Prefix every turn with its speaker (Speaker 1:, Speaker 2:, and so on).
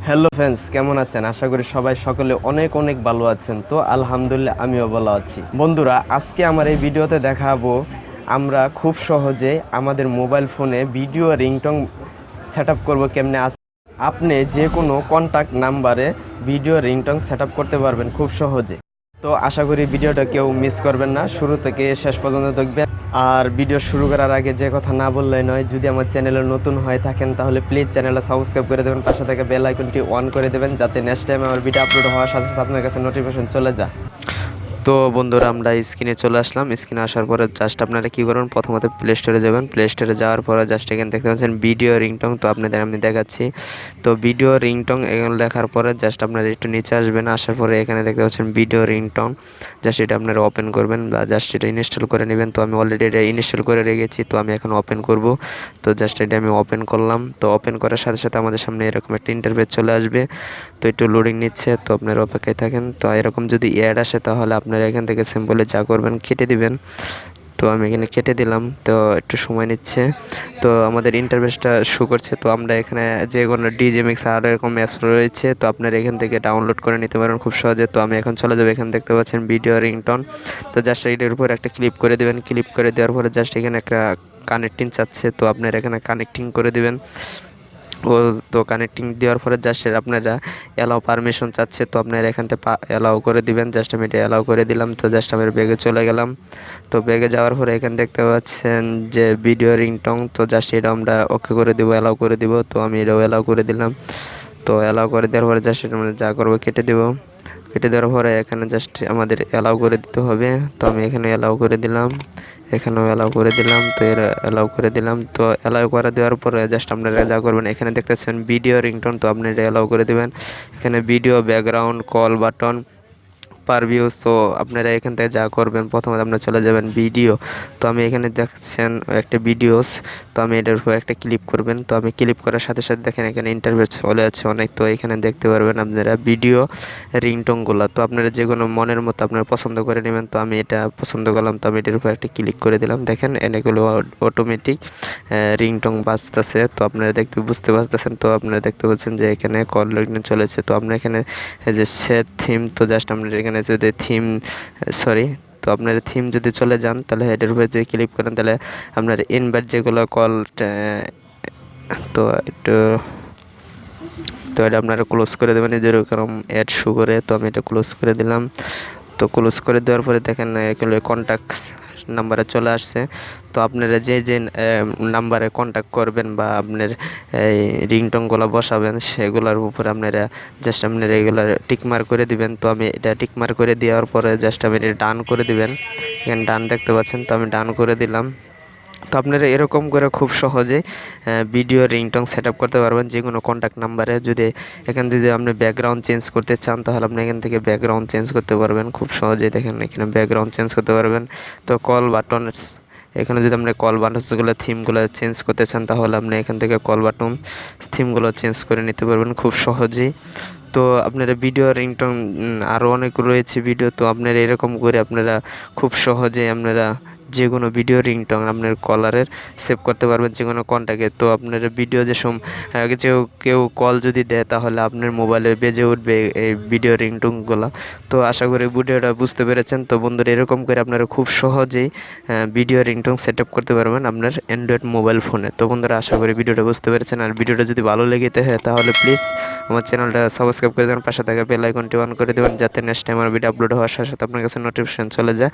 Speaker 1: Hello friends, কেমন আছেন? আশা করি সবাই সকলে অনেক অনেক ভালো আছেন। তো আলহামদুলিল্লাহ আমিও ভালো আছি। বন্ধুরা, আজকে আমার এই ভিডিওতে দেখাবো আমরা খুব সহজে আমাদের মোবাইল ফোনে ভিডিও রিংটং সেট আপ করবো কেমনে। আপনি যে কোনো কন্ট্যাক্ট নাম্বারে ভিডিও রিংটং সেট আপ করতে পারবেন খুব সহজে। তো আশা করি ভিডিওটা কেউ মিস করবেন না, শুরু থেকে শেষ পর্যন্ত দেখবেন। আর ভিডিও শুরু করার আগে যে কথা না বললেই নয়, যদি আমার চ্যানেলে নতুন হয়ে থাকেন তাহলে প্লিজ চ্যানেলটা সাবস্ক্রাইব করে দেবেন, পাশে থেকে বেল আইকনটি অন করে দেবেন, যাতে নেক্সট টাইম আমার ভিডিও আপলোড হওয়ার সাথে সাথে আপনার কাছে নোটিফিকেশন চলে যায়। তো বন্ধুরা, আমরা স্ক্রিনে চলে আসলাম। স্ক্রিনে আসার পরে জাস্ট আপনারা কী করবেন, প্রথমত প্লে স্টোরে যাবেন। প্লে স্টোরে যাওয়ার পরে জাস্ট এখানে দেখতে পাচ্ছেন ভিডিও রিংটং। তো আপনাদের আমি দেখাচ্ছি। তো ভিডিও রিংটং এখানে লেখার পরে জাস্ট আপনারা একটু নিচে আসবেন। আসার পরে এখানে দেখতে পাচ্ছেন ভিডিও রিংটং। জাস্ট এটা আপনারা ওপেন করবেন বা জাস্ট এটা ইনস্টল করে নেবেন। তো আমি অলরেডি এটা ইনস্টল করে রেখেছি, তো আমি এখন ওপেন করব। তো জাস্ট এটা আমি ওপেন করলাম। তো ওপেন করার সাথে সাথে আমাদের সামনে এরকম একটা ইন্টারফেস চলে আসবে। তো একটু লোডিং নিচ্ছে, তো আপনারা অপেক্ষায় থাকেন। তো এরকম যদি অ্যাড আসে তাহলে আপনারা এখান থেকে সিম্পলি যা করবেন কেটে দিবেন। তো আমি এখানে কেটে দিলাম। তো একটু সময় নিচ্ছে। তো আমাদের ইন্টারফেসটা শো করছে। তো আমরা এখানে যে কোনো ডিজেমিক্স আর এরকম অ্যাপস রয়েছে, তো আপনারা এখান থেকে ডাউনলোড করে নিতে পারেন খুব সহজে। তো আমি এখন চলে যাবো। এখানে দেখতে পাচ্ছেন ভিডিও রিংটন। তো জাস্ট এইটার উপর একটা ক্লিক করে দেবেন। ক্লিক করে দেওয়ার পরে জাস্ট এখানে একটা কানেক্টিং চাচ্ছে, তো আপনারা এখানে কানেক্টিং করে দিবেন। ও তো কানেক্টিং দেওয়ার পরে জাস্ট আপনারা অ্যালাউ পারমিশন চাচ্ছে, তো আপনারা এখান থেকে অ্যালাউ করে দিবেন। জাস্ট আমি এটা অ্যালাউ করে দিলাম। তো জাস্ট আমি ব্যাগে চলে গেলাম। তো ব্যাগে যাওয়ার পরে এখানে দেখতে পাচ্ছেন যে ভিডিও রিংটং। তো জাস্ট এটা আমরা ওকে করে দিব, অ্যালাউ করে দিব। তো আমি এটাও অ্যালাউ করে দিলাম। তো অ্যালাউ করে দেওয়ার পরে জাস্ট এটা যা করবো কেটে দেবো। কেটে দেওয়ার পরে এখানে জাস্ট আমাদের অ্যালাউ করে দিতে হবে। তো আমি এখানে অ্যালাউ করে দিলাম, এখানেও অ্যালাউ করে দিলাম। তো এর অ্যালাউ করে দিলাম। তো অ্যালাউ করে দেওয়ার পরে জাস্ট আপনারা যা করবেন, এখানে দেখতেছেন ভিডিও রিংটোন। তো আপনি এটা অ্যালাউ করে দেবেন। এখানে ভিডিও ব্যাকগ্রাউন্ড কল বাটন পার ভিউ। সো আপনারা এখান থেকে যা করবেন, প্রথমে আপনারা চলে যাবেন ভিডিও। তো আমি এখানে দেখছেন একটা ভিডিওস। তো আমি এটার উপর একটা ক্লিক করবেন। তো আমি ক্লিক করার সাথে সাথে দেখেন এখানে ইন্টারভিউ চলে আছে অনেক। তো এখানে দেখতে পারবেন আপনারা ভিডিও রিংটোনগুলো। তো আপনারা যে কোনো মনের মতো আপনারা পছন্দ করে নেবেন। তো আমি এটা পছন্দ করলাম, তো আমি এটার উপর একটা ক্লিক করে দিলাম। দেখেন এনেগুলো অটোমেটিক রিংটোন বাজতেছে। তো আপনারা বুঝতে পারতেছেন। তো আপনারা দেখতে পাচ্ছেন যে এখানে কল রিংটোন চলেছে। তো আপনারা এখানে যে সেট থিম, তো জাস্ট আপনারা এখানে যদি থিম তো আপনার থিম যদি চলে যান, তাহলে হেডের উপরে যদি ক্লিক করেন, তাহলে আপনার ইনভার্ট যেগুলো কল, তো একটু, তো এটা আপনারা ক্লোজ করে দেবেন যেরকম অ্যাড শো করে। তো আমি এটা ক্লোজ করে দিলাম। তো ক্লোজ করে দেওয়ার পরে দেখেন এগুলো কন্ট্যাক্টস নাম্বারে চলে আসছে। তো আপনারা যে যে নাম্বারে কন্ট্যাক্ট করবেন বা আপনার এই রিংটনগুলো বসাবেন, সেগুলোর উপরে আপনারা জাস্ট আপনারা এগুলো টিকমার করে দিবেন। তো আমি এটা টিকমার করে দেওয়ার পরে জাস্ট আমি এটা ডান করে দিবেন। এখানে ডান দেখতে পাচ্ছেন। তো আমি ডান করে দিলাম। তো আপনারা এরকম করে খুব সহজে ভিডিও রিংটং সেট আপ করতে পারবেন যে কোনো কন্ট্যাক্ট নাম্বারে। যদি এখান থেকে আপনি ব্যাকগ্রাউন্ড চেঞ্জ করতে চান, তাহলে আপনি এখান থেকে ব্যাকগ্রাউন্ড চেঞ্জ করতে পারবেন খুব সহজেই। দেখেন এখানে ব্যাকগ্রাউন্ড চেঞ্জ করতে পারবেন। তো কল বাটন, এখানে যদি আপনি কল বাটনসগুলো থিমগুলো চেঞ্জ করতে চান, তাহলে আপনি এখান থেকে কল বাটন থিমগুলো চেঞ্জ করে নিতে পারবেন খুব সহজেই। তো আপনারা ভিডিও রিংটং আরও অনেক রয়েছে ভিডিও। তো আপনারা এরকম করে আপনারা খুব সহজে আপনারা যে কোনো ভিডিও রিংটং আপনার কলারের সেভ করতে পারবেন যে কোনো কন্ট্যাক্টে। তো আপনার ভিডিও যে কেউ কল যদি দেয়, তাহলে আপনার মোবাইলে বেজে উঠবে এই ভিডিও রিংটংগুলো। তো আশা করি ভিডিওটা বুঝতে পেরেছেন। তো বন্ধুরা, এরকম করে আপনারা খুব সহজেই ভিডিও রিংটং সেট আপ করতে পারবেন আপনার অ্যান্ড্রয়েড মোবাইল ফোনে। তো বন্ধুরা, আশা করি ভিডিওটা বুঝতে পেরেছেন। আর ভিডিওটা যদি ভালো লেগে থাকে তাহলে প্লিজ আমার চ্যানেলটা সাবস্ক্রাইব করে দেবেন, পাশে থাকা বেল আইকনটি অন করে দেবেন, যাতে নেক্সট টাইম আমার ভিডিও আপলোড হওয়ার সাথে সাথে আপনার কাছে নোটিফিকেশন চলে যায়।